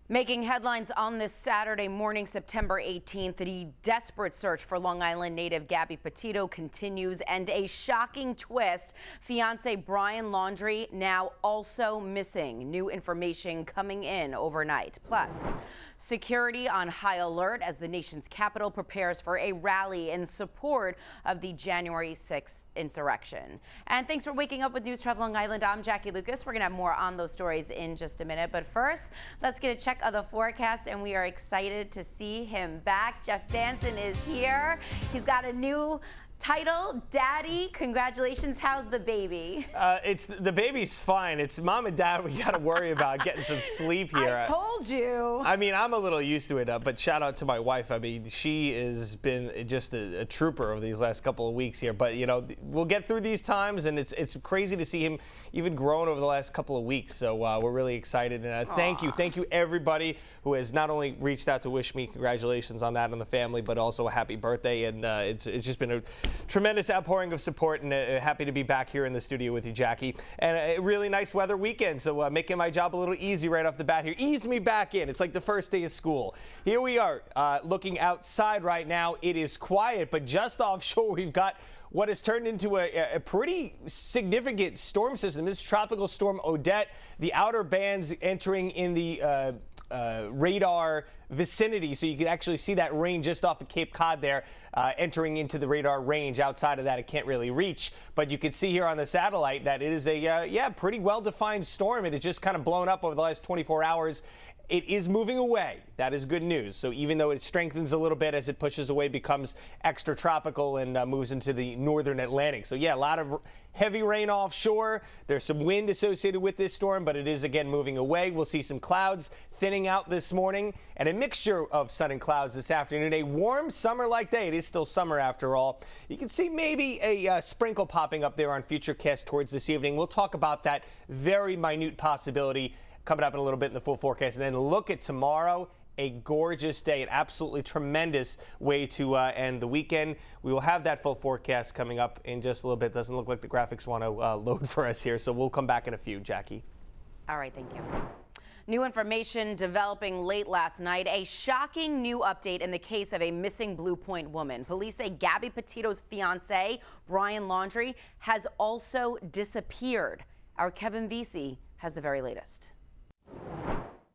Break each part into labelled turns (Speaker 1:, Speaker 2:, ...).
Speaker 1: Making headlines on this Saturday morning, September 18th, the desperate search for Long Island native Gabby Petito continues, and a shocking twist. Fiance Brian Laundrie now also missing. New information coming in overnight. Plus, security on high alert as the nation's capital prepares for a rally in support of the January 6th insurrection. And thanks for waking up with News 12 Long Island. I'm Jackie Lucas. We're going to have more on those stories in just a minute. But first, let's get a check of the forecast, and we are excited to see him back. Jeff Danson is here. He's got a new title, Daddy. Congratulations. How's the baby?
Speaker 2: The baby's fine. It's mom and dad we got to worry about getting some sleep here.
Speaker 1: I told you.
Speaker 2: I mean, I'm a little used to it, but shout out to my wife. I mean, she has been just a trooper over these last couple of weeks here. But, you know, we'll get through these times, and it's crazy to see him even grown over the last couple of weeks. So we're really excited. And thank you everybody who has not only reached out to wish me congratulations on that and the family, but also a happy birthday. And it's just been a tremendous outpouring of support, and happy to be back here in the studio with you, Jackie. And a really nice weather weekend, so making my job a little easy right off the bat here. Ease me back in. It's like the first day of school. Here we are looking outside right now. It is quiet, but just offshore we've got what has turned into a pretty significant storm system. This is Tropical Storm Odette. The outer bands entering in the radar vicinity, so you can actually see that rain just off of Cape Cod there, entering into the radar range. Outside of that, it can't really reach, but you can see here on the satellite that it is a pretty well-defined storm. It has just kind of blown up over the last 24 hours. It is moving away. That is good news. So even though it strengthens a little bit as it pushes away, becomes extra tropical and moves into the northern Atlantic. So yeah, a lot of heavy rain offshore. There's some wind associated with this storm, but it is again moving away. We'll see some clouds thinning out this morning and a mixture of sun and clouds this afternoon. A warm summer-like day. It is still summer after all. You can see maybe a sprinkle popping up there on Futurecast towards this evening. We'll talk about that very minute possibility coming up in a little bit in the full forecast. And then look at tomorrow. A gorgeous day, an absolutely tremendous way to end the weekend. We will have that full forecast coming up in just a little bit. Doesn't look like the graphics want to load for us here, so we'll come back in a few, Jackie.
Speaker 1: All right, thank you. New information developing late last night. A shocking new update in the case of a missing Blue Point woman. Police say Gabby Petito's fiance, Brian Laundrie, has also disappeared. Our Kevin Vesey has the very latest.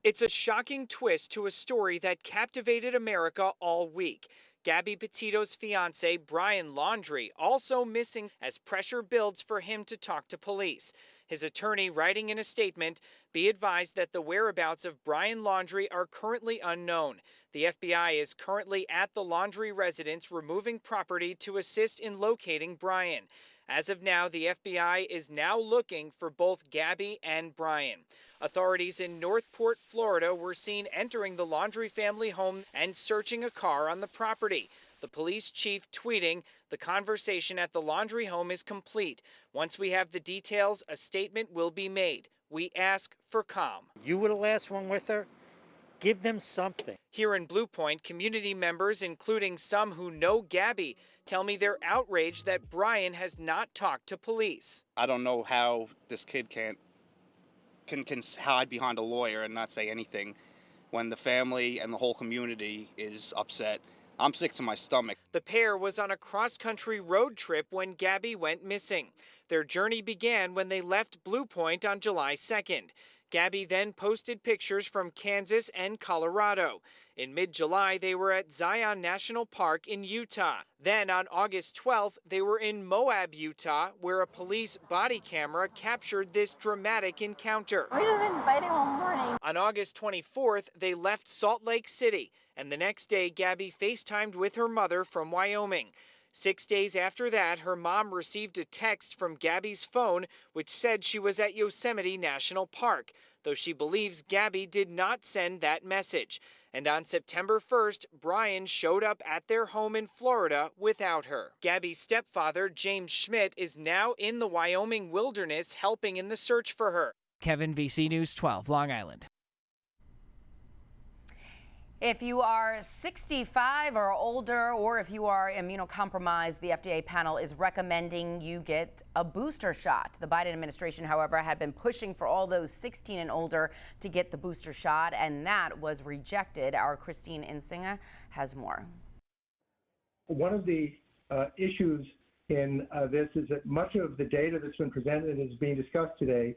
Speaker 3: It's a shocking twist to a story that captivated America all week. Gabby Petito's fiance, Brian Laundrie, also missing as pressure builds for him to talk to police. His attorney writing in a statement, "Be advised that the whereabouts of Brian Laundrie are currently unknown. The FBI is currently at the Laundrie residence removing property to assist in locating Brian. As of now, the FBI is now looking for both Gabby and Brian." Authorities in Northport, Florida were seen entering the Laundrie family home and searching a car on the property. The police chief tweeting, "The conversation at the Laundrie home is complete. Once we have the details, a statement will be made. We ask for calm."
Speaker 4: You were the last one with her. Give them something.
Speaker 3: Here in Blue Point, community members, including some who know Gabby, tell me they're outraged that Brian has not talked to police.
Speaker 5: I don't know how this kid can hide behind a lawyer and not say anything when the family and the whole community is upset. I'm sick to my stomach.
Speaker 3: The pair was on a cross-country road trip when Gabby went missing. Their journey began when they left Blue Point on July 2nd. Gabby then posted pictures from Kansas and Colorado. In mid-July, they were at Zion National Park in Utah. Then on August 12th, they were in Moab, Utah, where a police body camera captured this dramatic encounter.
Speaker 6: We just been fighting all morning.
Speaker 3: On August 24th, they left Salt Lake City, and the next day, Gabby FaceTimed with her mother from Wyoming. 6 days after that, her mom received a text from Gabby's phone, which said she was at Yosemite National Park, though she believes Gabby did not send that message. And on September 1st, Brian showed up at their home in Florida without her. Gabby's stepfather, James Schmidt, is now in the Wyoming wilderness helping in the search for her.
Speaker 7: Kevin, VC News 12, Long Island.
Speaker 1: If you are 65 or older, or if you are immunocompromised, the FDA panel is recommending you get a booster shot. The Biden administration, however, had been pushing for all those 16 and older to get the booster shot, and that was rejected. Our Christine Insinga has more.
Speaker 6: One of the issues in this is that much of the data that's been presented and is being discussed today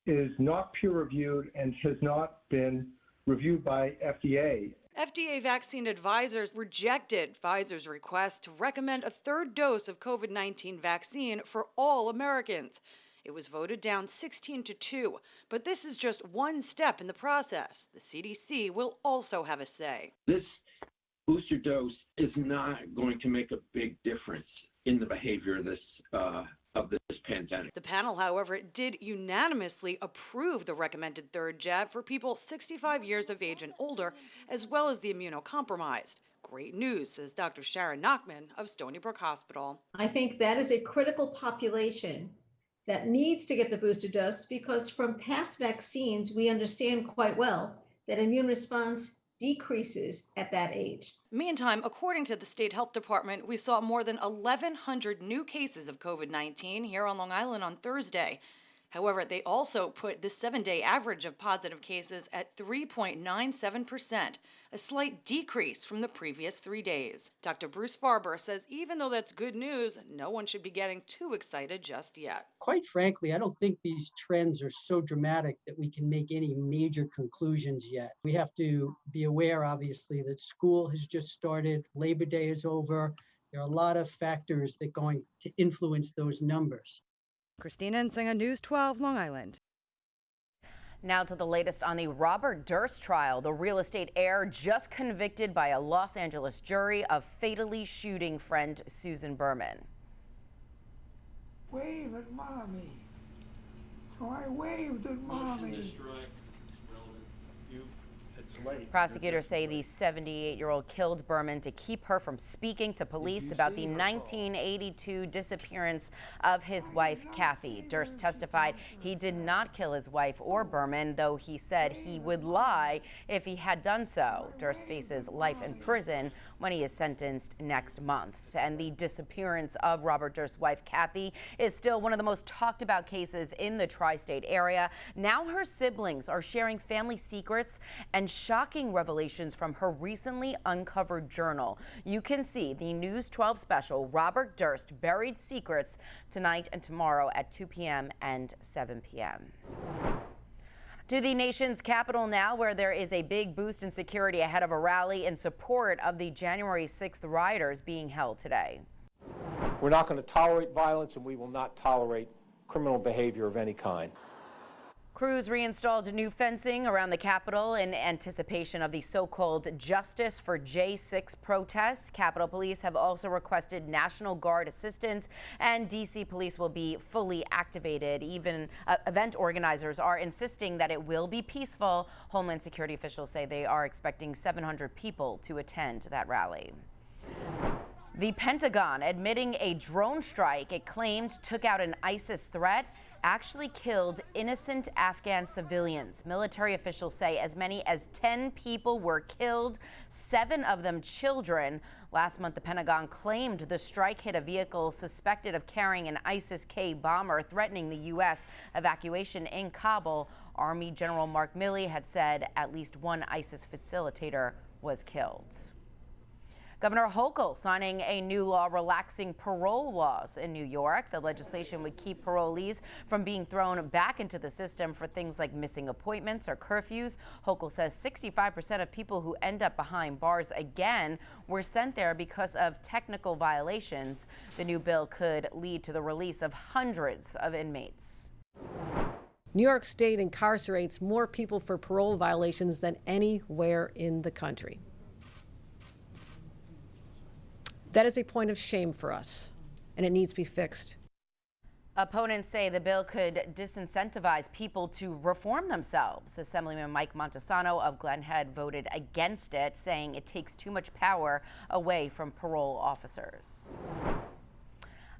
Speaker 6: is not peer-reviewed and has not been reviewed by FDA.
Speaker 7: FDA vaccine advisors rejected Pfizer's request to recommend a third dose of COVID-19 vaccine for all Americans. It was voted down 16-2, but this is just one step in the process. The CDC will also have a say.
Speaker 8: This booster dose is not going to make a big difference in the behavior of this pandemic.
Speaker 7: The panel, however, did unanimously approve the recommended third jab for people 65 years of age and older, as well as the immunocompromised. Great news, says Dr. Sharon Nachman of Stony Brook Hospital.
Speaker 9: I think that is a critical population that needs to get the booster dose because from past vaccines, we understand quite well that immune response decreases at that age.
Speaker 7: Meantime, according to the state health department, we saw more than 1,100 new cases of COVID-19 here on Long Island on Thursday. However, they also put the 7-day average of positive cases at 3.97%, a slight decrease from the previous 3 days. Dr. Bruce Farber says even though that's good news, no one should be getting too excited just yet.
Speaker 10: Quite frankly, I don't think these trends are so dramatic that we can make any major conclusions yet. We have to be aware, obviously, that school has just started, Labor Day is over. There are a lot of factors that are going to influence those numbers.
Speaker 7: Christina Insinger, News 12, Long Island.
Speaker 1: Now to the latest on the Robert Durst trial. The real estate heir just convicted by a Los Angeles jury of fatally shooting friend Susan Berman.
Speaker 11: Wave at mommy. So I waved at mommy.
Speaker 1: Prosecutors say the 78-year-old killed Berman to keep her from speaking to police about the 1982 disappearance of his wife, Kathy. Durst testified he did not kill his wife or Berman, though he said he would lie if he had done so. Durst faces life in prison when he is sentenced next month. And the disappearance of Robert Durst's wife, Kathy, is still one of the most talked about cases in the tri-state area. Now her siblings are sharing family secrets and shocking revelations from her recently uncovered journal. You can see the News 12 special, Robert Durst, Buried Secrets, tonight and tomorrow at 2 p.m. and 7 p.m. To the nation's capital now, where there is a big boost in security ahead of a rally in support of the January 6th rioters being held today.
Speaker 12: We're not going to tolerate violence, and we will not tolerate criminal behavior of any kind.
Speaker 1: Crews reinstalled new fencing around the Capitol in anticipation of the so-called Justice for J6 protests. Capitol Police have also requested National Guard assistance, and D.C. Police will be fully activated. Even event organizers are insisting that it will be peaceful. Homeland Security officials say they are expecting 700 people to attend that rally. The Pentagon admitting a drone strike it claimed took out an ISIS threat actually killed innocent Afghan civilians. Military officials say as many as 10 people were killed, 7 of them children. Last month, the Pentagon claimed the strike hit a vehicle suspected of carrying an ISIS-K bomber threatening the U.S. evacuation in Kabul. Army General Mark Milley had said at least one ISIS facilitator was killed. Governor Hochul signing a new law relaxing parole laws in New York. The legislation would keep parolees from being thrown back into the system for things like missing appointments or curfews. Hochul says 65% of people who end up behind bars again were sent there because of technical violations. The new bill could lead to the release of hundreds of inmates.
Speaker 13: New York State incarcerates more people for parole violations than anywhere in the country. That is a point of shame for us, and it needs to be fixed.
Speaker 1: Opponents say the bill could disincentivize people to reform themselves. Assemblyman Mike Montesano of Glen Head voted against it, saying it takes too much power away from parole officers.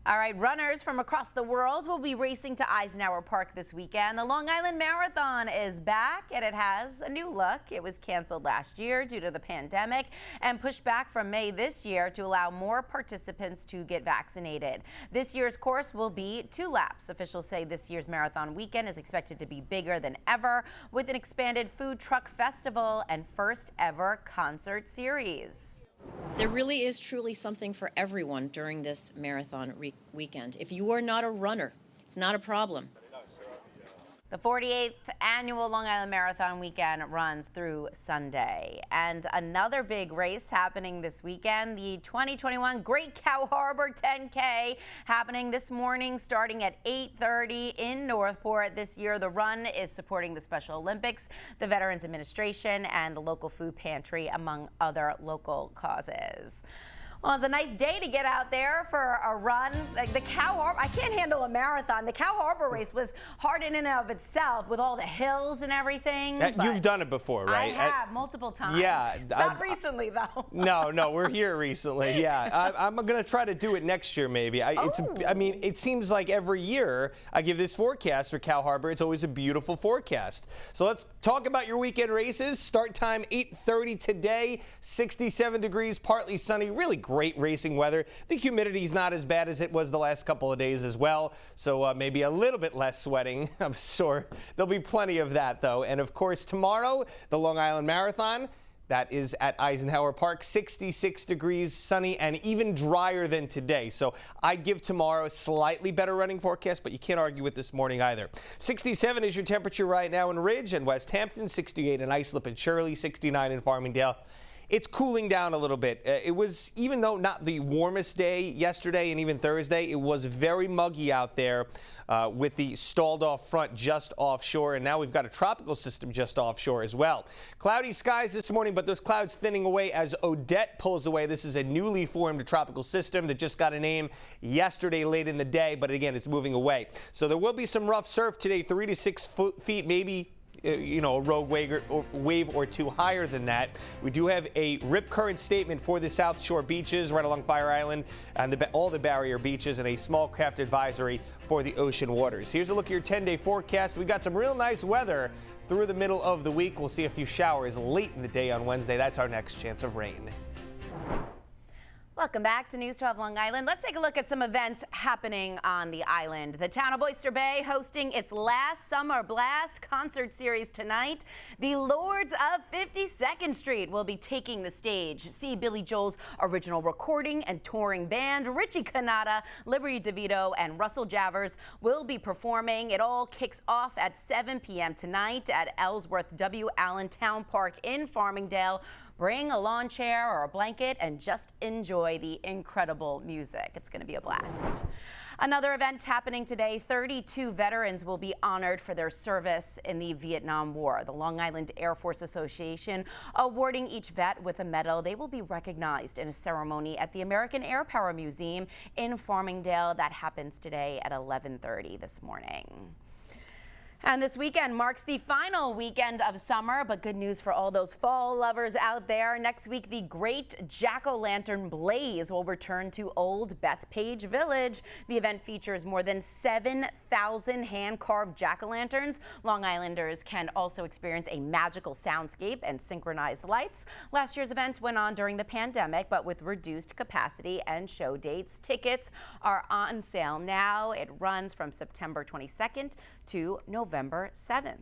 Speaker 1: All right, runners from across the world will be racing to Eisenhower Park this weekend. The Long Island Marathon is back, and it has a new look. It was canceled last year due to the pandemic and pushed back from May this year to allow more participants to get vaccinated. This year's course will be 2 laps. Officials say this year's marathon weekend is expected to be bigger than ever, with an expanded food truck festival and first ever concert series.
Speaker 14: There really is truly something for everyone during this marathon weekend. If you are not a runner, it's not a problem.
Speaker 1: The 48th annual Long Island Marathon weekend runs through Sunday. And another big race happening this weekend, the 2021 Great Cow Harbor 10K, happening this morning starting at 8:30 in Northport. This year, the run is supporting the Special Olympics, the Veterans Administration, and the local food pantry, among other local causes. Well, it's a nice day to get out there for a run. Like the Cow Harbor, I can't handle a marathon. The Cow Harbor race was hard in and of itself with all the hills and everything.
Speaker 2: You've done it before, right?
Speaker 1: I have multiple times.
Speaker 2: Yeah.
Speaker 1: Not recently, though.
Speaker 2: No, we're here recently. Yeah, I'm going to try to do it next year, maybe. I mean, it seems like every year I give this forecast for Cow Harbor. It's always a beautiful forecast. So let's talk about your weekend races. Start time 8:30 today, 67 degrees, partly sunny, really great racing weather. The humidity is not as bad as it was the last couple of days as well, so maybe a little bit less sweating. I'm sure there'll be plenty of that, though. And of course, tomorrow, the Long Island Marathon. That is at Eisenhower Park, 66 degrees, sunny, and even drier than today. So I'd give tomorrow a slightly better running forecast, but you can't argue with this morning either. 67 is your temperature right now in Ridge and West Hampton, 68 in Islip and Shirley, 69 in Farmingdale. It's cooling down a little bit. It was, even though not the warmest day yesterday and even Thursday, it was very muggy out there with the stalled off front just offshore. And now we've got a tropical system just offshore as well. Cloudy skies this morning, but those clouds thinning away as Odette pulls away. This is a newly formed tropical system that just got a name yesterday late in the day. But again, it's moving away. So there will be some rough surf today, 3 to 6 feet, maybe a rogue wave or two higher than that. We do have a rip current statement for the South Shore beaches right along Fire Island and all the barrier beaches, and a small craft advisory for the ocean waters. Here's a look at your 10-day forecast. We got some real nice weather through the middle of the week. We'll see a few showers late in the day on Wednesday. That's our next chance of rain.
Speaker 1: Welcome back to News 12 Long Island. Let's take a look at some events happening on the island. The town of Oyster Bay hosting its last Summer Blast concert series tonight. The Lords of 52nd Street will be taking the stage. See Billy Joel's original recording and touring band. Richie Cannata, Liberty DeVito, and Russell Javers will be performing. It all kicks off at 7 p.m. tonight at Ellsworth W. Allen Town Park in Farmingdale. Bring a lawn chair or a blanket and just enjoy the incredible music. It's going to be a blast. Another event happening today, 32 veterans will be honored for their service in the Vietnam War. The Long Island Air Force Association awarding each vet with a medal. They will be recognized in a ceremony at the American Air Power Museum in Farmingdale. That happens today at 11:30 this morning. And this weekend marks the final weekend of summer, but good news for all those fall lovers out there. Next week, the Great Jack-O-Lantern Blaze will return to Old Bethpage Village. The event features more than 7,000 hand-carved jack-o'-lanterns. Long Islanders can also experience a magical soundscape and synchronized lights. Last year's event went on during the pandemic, but with reduced capacity and show dates. Tickets are on sale now. It runs from September 22nd to November 7th.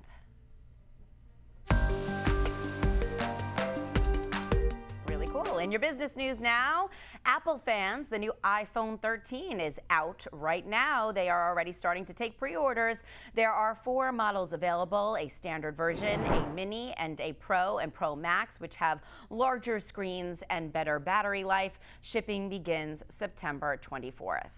Speaker 1: Really cool. In your business news now, Apple fans, the new iPhone 13 is out right now. They are already starting to take pre-orders. There are 4 models available, a standard version, a mini, and a Pro and Pro Max, which have larger screens and better battery life. Shipping begins September 24th.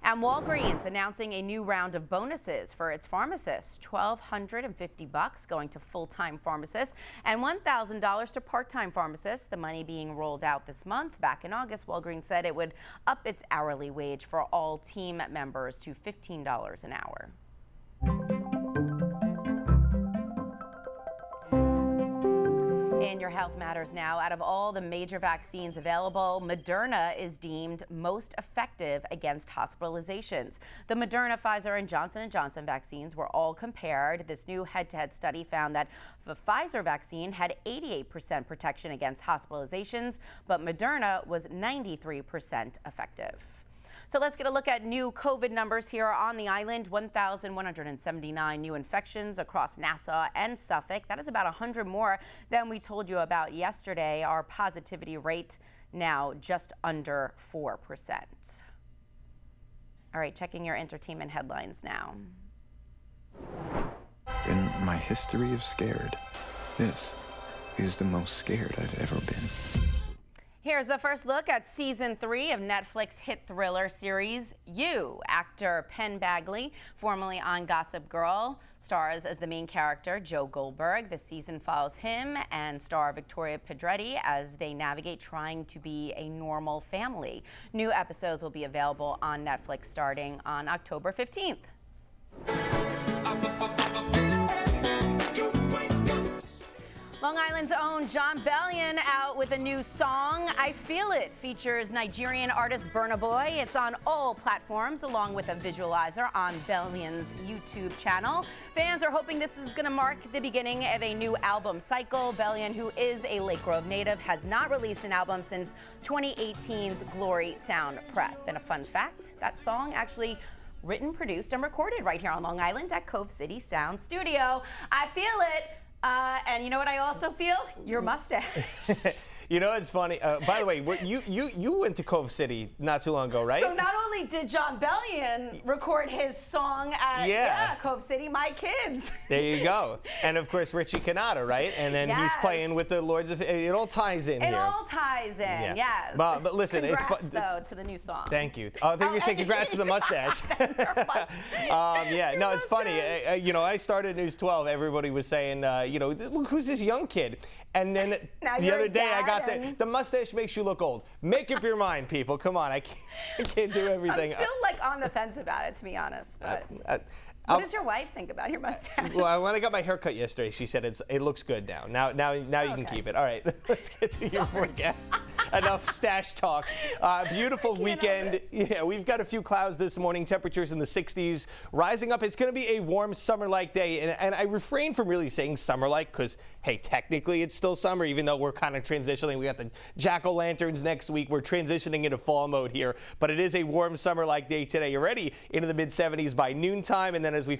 Speaker 1: And Walgreens announcing a new round of bonuses for its pharmacists. $1,250 going to full-time pharmacists and $1,000 to part-time pharmacists. The money being rolled out this month. Back in August, Walgreens said it would up its hourly wage for all team members to $15 an hour. In your Health Matters now, out of all the major vaccines available, Moderna is deemed most effective against hospitalizations. The Moderna, Pfizer, and Johnson & Johnson vaccines were all compared. This new head-to-head study found that the Pfizer vaccine had 88% protection against hospitalizations, but Moderna was 93% effective. So let's get a look at new COVID numbers here on the island. 1,179 new infections across Nassau and Suffolk. That is about 100 more than we told you about yesterday. Our positivity rate now just under 4%. All right, checking your entertainment headlines now.
Speaker 15: In my history of scared, this is the most scared I've ever been.
Speaker 1: Here's the first look at season 3 of Netflix hit thriller series You. Actor Penn Badgley, formerly on Gossip Girl, stars as the main character, Joe Goldberg. The season follows him and star Victoria Pedretti as they navigate trying to be a normal family. New episodes will be available on Netflix starting on October 15th. Long Island's own John Bellion out with a new song, I Feel It, features Nigerian artist Burna Boy. It's on all platforms along with a visualizer on Bellion's YouTube channel. Fans are hoping this is going to mark the beginning of a new album cycle. Bellion, who is a Lake Grove native, has not released an album since 2018's Glory Sound Prep. And a fun fact, that song actually written, produced, and recorded right here on Long Island at Cove City Sound Studio. I Feel It. And you know what I also feel? Your mustache.
Speaker 2: You know, it's funny. By the way, you went to Cove City not too long ago, right?
Speaker 1: So not only did John Bellion record his song at Cove City, my kids.
Speaker 2: There you go. And of course, Richie Canada, right? And then he's playing with the Lords of... It all ties in here.
Speaker 1: It all ties in, yes.
Speaker 2: But listen,
Speaker 1: congrats,
Speaker 2: it's fun.
Speaker 1: though, to the new song.
Speaker 2: Thank you. I think you say congrats to the mustache. No, it's funny. You know, I started News 12. Everybody was saying, you know, look, who's this young kid? And then the other day, I got the mustache makes you look old. Make up your mind, people. Come on, I can't do everything.
Speaker 1: I'm still like on the fence about it, to be honest. But what does your wife think about your mustache?
Speaker 2: Well, when I got my haircut yesterday, she said it looks good now. Now you can keep it. All right, let's get to your forecast. Enough stash talk. Beautiful weekend. Yeah, we've got a few clouds this morning. Temperatures in the 60s, rising up. It's going to be a warm summer-like day, and I refrain from really saying summer-like because, hey, technically it's still summer, even though we're kind of transitioning. We got the jack-o'-lanterns next week. We're transitioning into fall mode here, but it is a warm summer-like day today. You're already into the mid-70s by noontime, and then as we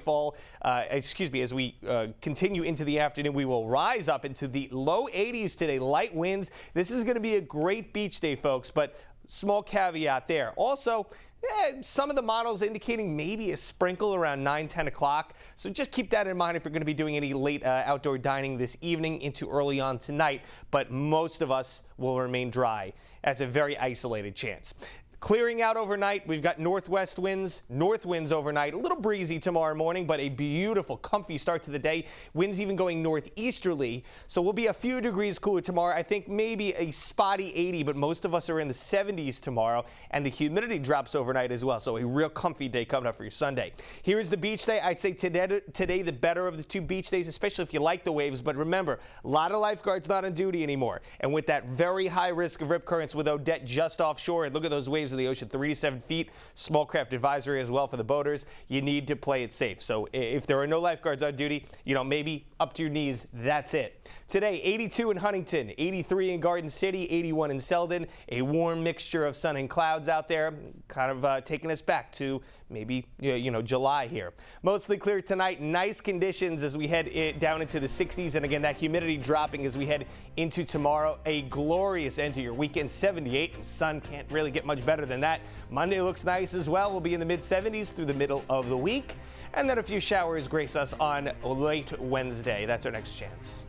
Speaker 2: continue into the afternoon, we will rise up into the low 80s today. Light winds. This is going to be a great beach day, folks, but small caveat there. Also, some of the models indicating maybe a sprinkle around 9-10 o'clock. So just keep that in mind if you're going to be doing any late outdoor dining this evening into early on tonight. But most of us will remain dry. That's a very isolated chance. Clearing out overnight, we've got northwest winds, north winds overnight. A little breezy tomorrow morning, but a beautiful, comfy start to the day. Winds even going northeasterly, so we'll be a few degrees cooler tomorrow. I think maybe a spotty 80, but most of us are in the 70s tomorrow, and the humidity drops overnight as well, so a real comfy day coming up for your Sunday. Here's the beach day. I'd say today the better of the two beach days, especially if you like the waves, but remember, a lot of lifeguards not on duty anymore, and with that very high risk of rip currents with Odette just offshore, and look at those waves of the ocean, 3 to 7 feet, small craft advisory as well for the boaters. You need to play it safe. So if there are no lifeguards on duty, you know, maybe up to your knees, that's it. Today, 82 in Huntington, 83 in Garden City, 81 in Selden. A warm mixture of sun and clouds out there, kind of taking us back to maybe, you know, July here. Mostly clear tonight. Nice conditions as we head down into the 60s. And again, that humidity dropping as we head into tomorrow. A glorious end to your weekend, 78, and sun can't really get much better than that. Monday looks nice as well. We'll be in the mid-70s through the middle of the week. And then a few showers grace us on late Wednesday. That's our next chance.